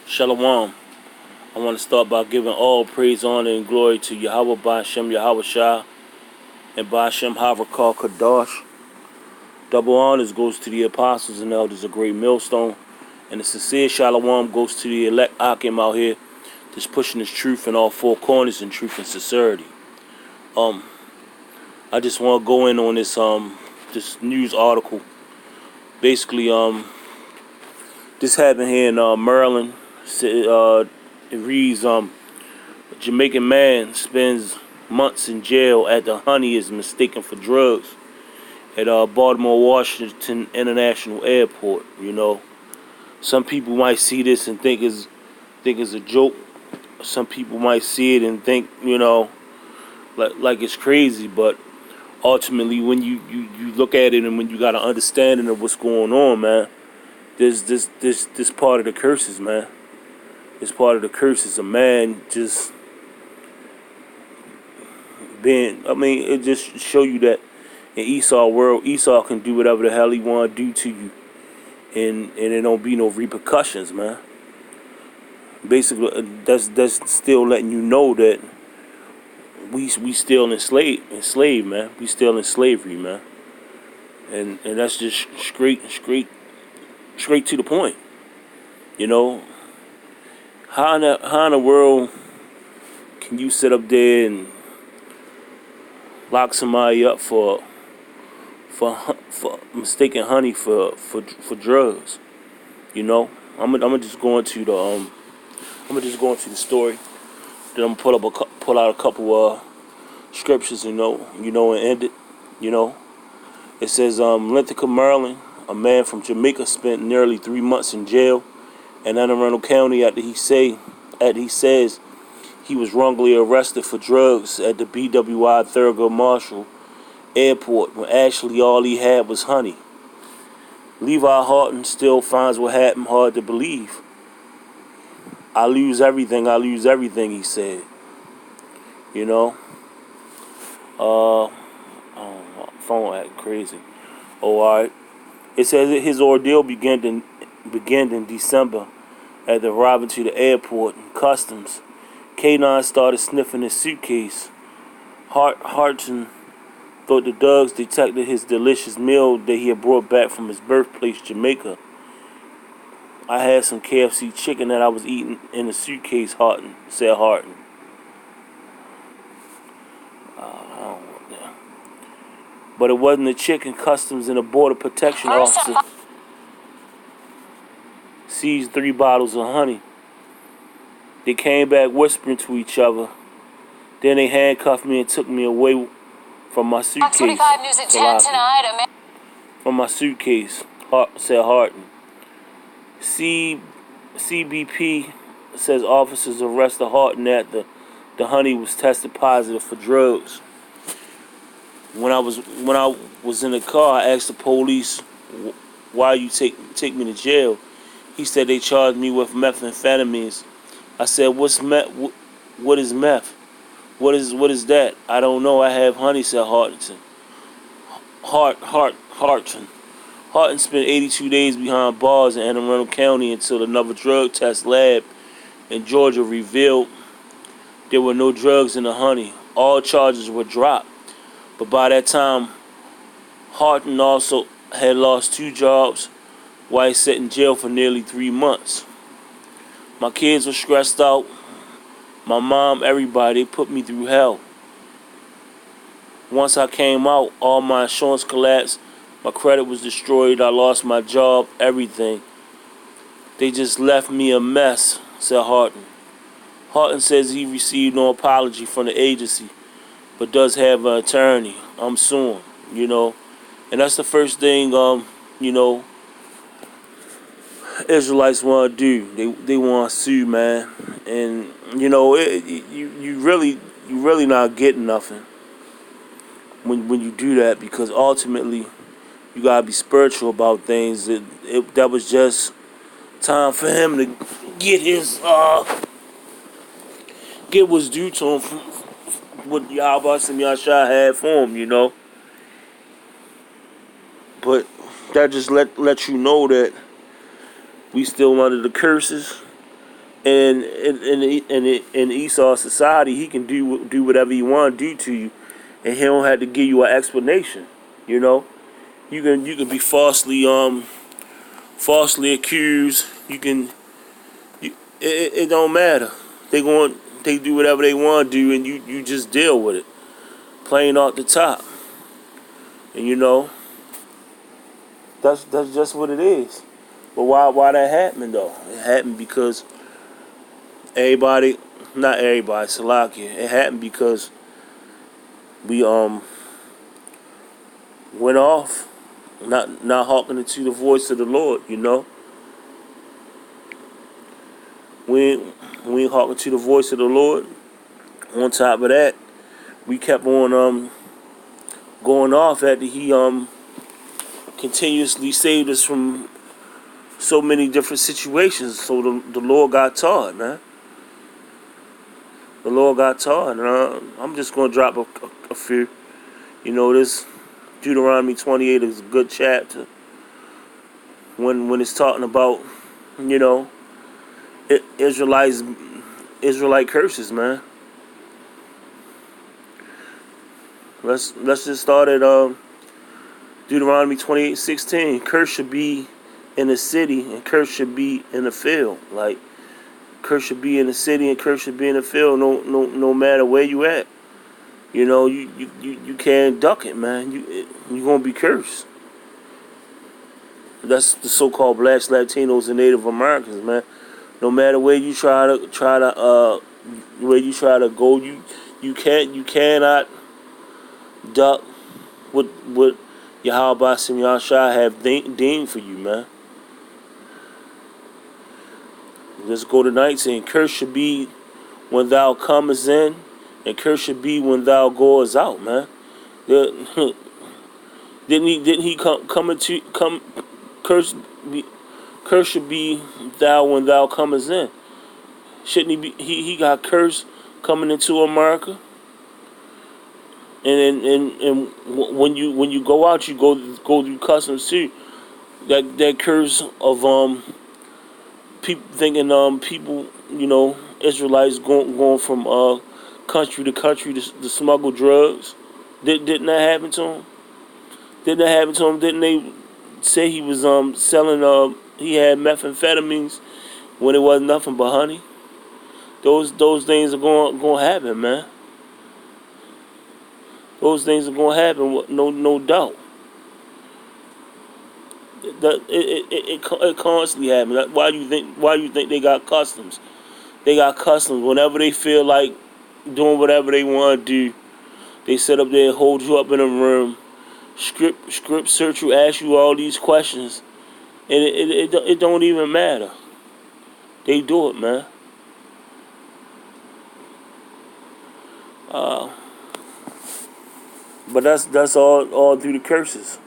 Shalom. I want to start by giving all praise, honor, and glory to Yahweh Ba'Shem Yahweh Shah and Ba'Shem Havrakar Kadash. Double honors goes to the apostles and elders of Great Millstone. And the sincere Shalom goes to the elect Akim out here just pushing this truth in all four corners in truth and sincerity. I just want to go in on this news article. Basically, this happened here in Maryland. It reads, a Jamaican man spends months in jail after honey is mistaken for drugs at Baltimore Washington International Airport. Some people might see this and think it's a joke. Some people might see it and think, like it's crazy. But ultimately, when you look at it and when you got an understanding of what's going on, man, this part of the curses, man. It's part of the curses. A man just being. It just show you that in Esau world, Esau can do whatever the hell he want to do to you, and there don't be no repercussions, man. Basically, that's still letting you know that we still enslaved, man. We still in slavery, man. And that's just straight to the point. How in the world can you sit up there and lock somebody up for mistaking honey for drugs? I'm gonna just go into the story. Then I'm gonna pull out a couple scriptures, and end it. It says, Linthicum, Maryland, a man from Jamaica spent nearly 3 months in jail in Anne Arundel County after he says he was wrongly arrested for drugs at the BWI Thurgood Marshall Airport when actually all he had was honey. Levi Horton still finds what happened hard to believe. I lose everything, he said. My phone acting crazy. Oh, alright. It says that his ordeal began in December after arriving to the airport and customs. K9 started sniffing his suitcase. Harton thought the dogs detected his delicious meal that he had brought back from his birthplace, Jamaica. I had some KFC chicken that I was eating in the suitcase, said Harton. But it wasn't the chicken. Customs and a border protection officer seized 3 bottles of honey. They came back whispering to each other. Then they handcuffed me and took me away from my suitcase. 25 News at 10 tonight. From my suitcase, said Harton. CBP says officers arrested Harton after the honey was tested positive for drugs. When I was in the car, I asked the police, "Why you take me to jail?" He said they charged me with methamphetamines. I said, "What's meth? What is meth? What is that?" "I don't know. I have honey," said Harton. Harton spent 82 days behind bars in Anne Arundel County until another drug test lab in Georgia revealed there were no drugs in the honey. All charges were dropped. But by that time, Harton also had lost 2 jobs while he sat in jail for nearly 3 months. My kids were stressed out. My mom, everybody, they put me through hell. Once I came out, all my insurance collapsed. My credit was destroyed. I lost my job, everything. They just left me a mess, said Harton. Harton says he received no apology from the agency, but does have an attorney. I'm suing, And that's the first thing, Israelites want to do. They want to sue, man. And, you really not getting nothing when you do that, because ultimately you got to be spiritual about things. That was just time for him to get what's due to him from what Yahweh and Yahshua had for him, But that just let you know that we still under the curses. And in Esau society, he can do whatever he want to do to you, and he don't have to give you an explanation. You know, you can be falsely accused. It don't matter. They do whatever they want to do, and you just deal with it, plain off the top. And that's just what it is. But why that happened though? It happened because everybody, not everybody, Salakia. It happened because we went off, not hearkening to the voice of the Lord. We ain't hearkening to the voice of the Lord. On top of that, we kept on going off after he continuously saved us from so many different situations. So the Lord got tired, man. The Lord got tired. And I'm just going to drop a few. This Deuteronomy 28 is a good chapter. When it's talking about, Israelite curses, man. Let's just start at Deuteronomy 28:16. Curse should be in the city and curse should be in the field. Like, curse should be in the city and curse should be in the field. No matter where you at. You can't duck it, man. You gonna be cursed. That's the so-called blacks, Latinos, and Native Americans, man. No matter where you try to go, you cannot duck what Yahweh Sim Yahshua have deemed for you, man. Let's go to 19. Curse should be when thou comest in, and curse should be when thou goest out, man. Didn't he come curse should be thou when thou comest in. Shouldn't he be he got cursed coming into America? And when you go out, you go through customs too. That curse of people thinking people Israelites going from country to country to smuggle drugs. Didn't that happen to him? Didn't that happen to him? Didn't they say he was selling he had methamphetamines when it wasn't nothing but honey? Those things are going to happen, man. Those things are going to happen, no doubt. It constantly happens. Why do you think they got customs? They got customs. Whenever they feel like doing whatever they want to do, they sit up there, hold you up in a room, script search you, ask you all these questions, and it don't even matter. They do it, man. But that's all through the curses.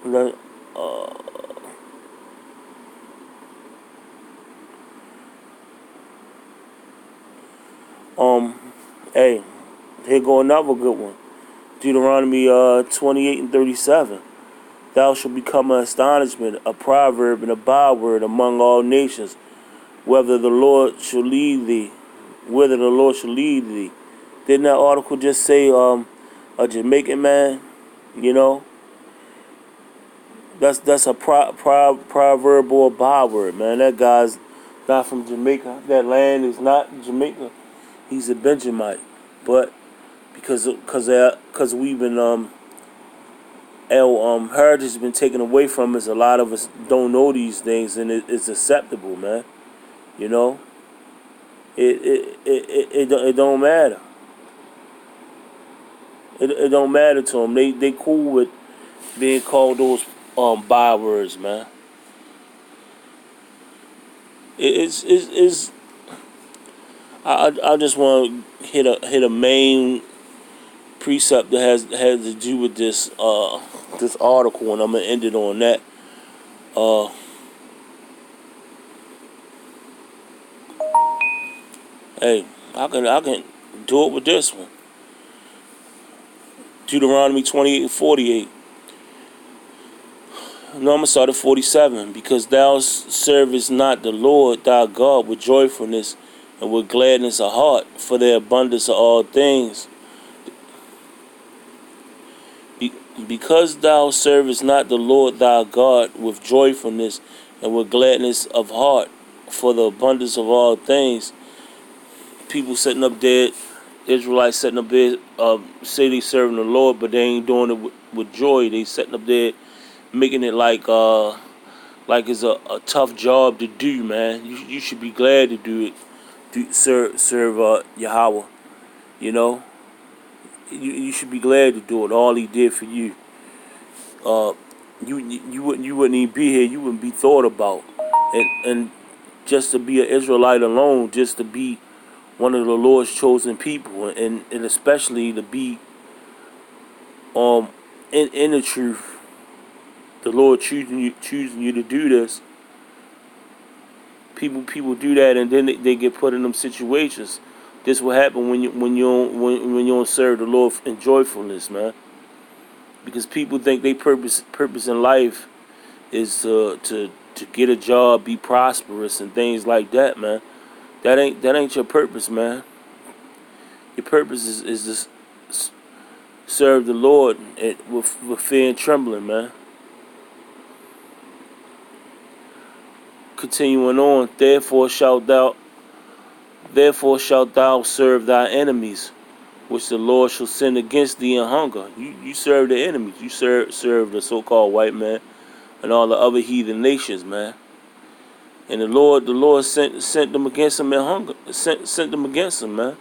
That, hey, here go another good one. Deuteronomy 28:37. Thou shalt become an astonishment, a proverb, and a byword among all nations, whether the Lord shall lead thee. Didn't that article just say a Jamaican man? That's a proverb or a byword, man. That guy's not from Jamaica. That land is not Jamaica. He's a Benjamite, but because we've been our heritage has been taken away from us. A lot of us don't know these things, and it's acceptable, man. It don't matter. It don't matter to them. They cool with being called those bywords, man. It's I just want to hit a main precept that has to do with this article, and I'm gonna end it on that. Hey, I can do it with this one. Deuteronomy 28:48. No, I'm gonna start at 47. Because thou servest not the Lord thy God with joyfulness and with gladness of heart, for the abundance of all things. Because thou servest not the Lord thy God with joyfulness and with gladness of heart, for the abundance of all things. People sitting up there, Israelites sitting up there, say they serving the Lord, but they ain't doing it with joy. They sitting up there making it like it's a tough job to do, man. You should be glad to do it, serve Yahweh. You know, you should be glad to do it. All He did for you. Uh, you wouldn't even be here. You wouldn't be thought about, and just to be an Israelite alone, just to be one of the Lord's chosen people, and especially to be in the truth, the Lord choosing you to do this. People do that, and then they get put in them situations. This will happen when you don't serve the Lord in joyfulness, man. Because people think they purpose in life is to get a job, be prosperous, and things like that, man. That ain't your purpose, man. Your purpose is to serve the Lord with fear and trembling, man. Continuing on, therefore shalt thou serve thy enemies, which the Lord shall send against thee in hunger. You serve the enemies. You serve the so-called white man and all the other heathen nations, man. And the Lord sent them against them in hunger. Sent them against them, man.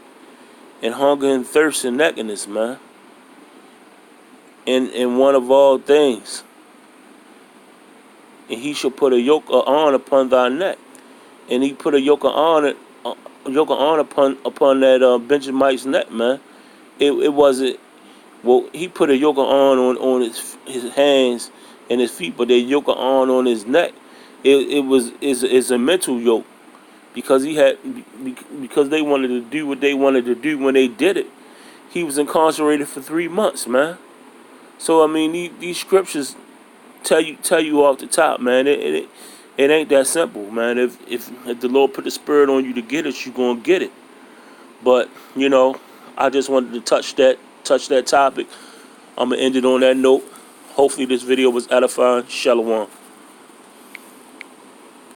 And hunger and thirst and nakedness, man. In one of all things. And he shall put a yoke of on upon thy neck. And he put a yoke of on upon that Benjaminite's neck, man. It wasn't. Well, he put a yoke on his hands and his feet, but they yoke on his neck. It's a mental yoke, because because they wanted to do what they wanted to do when they did it. He was incarcerated for 3 months, man. So I mean, these scriptures tell you off the top, man. It ain't that simple, man. If the Lord put the spirit on you to get it, you gonna get it. But I just wanted to touch that topic. I'm gonna end it on that note. Hopefully this video was edifying. Shalom.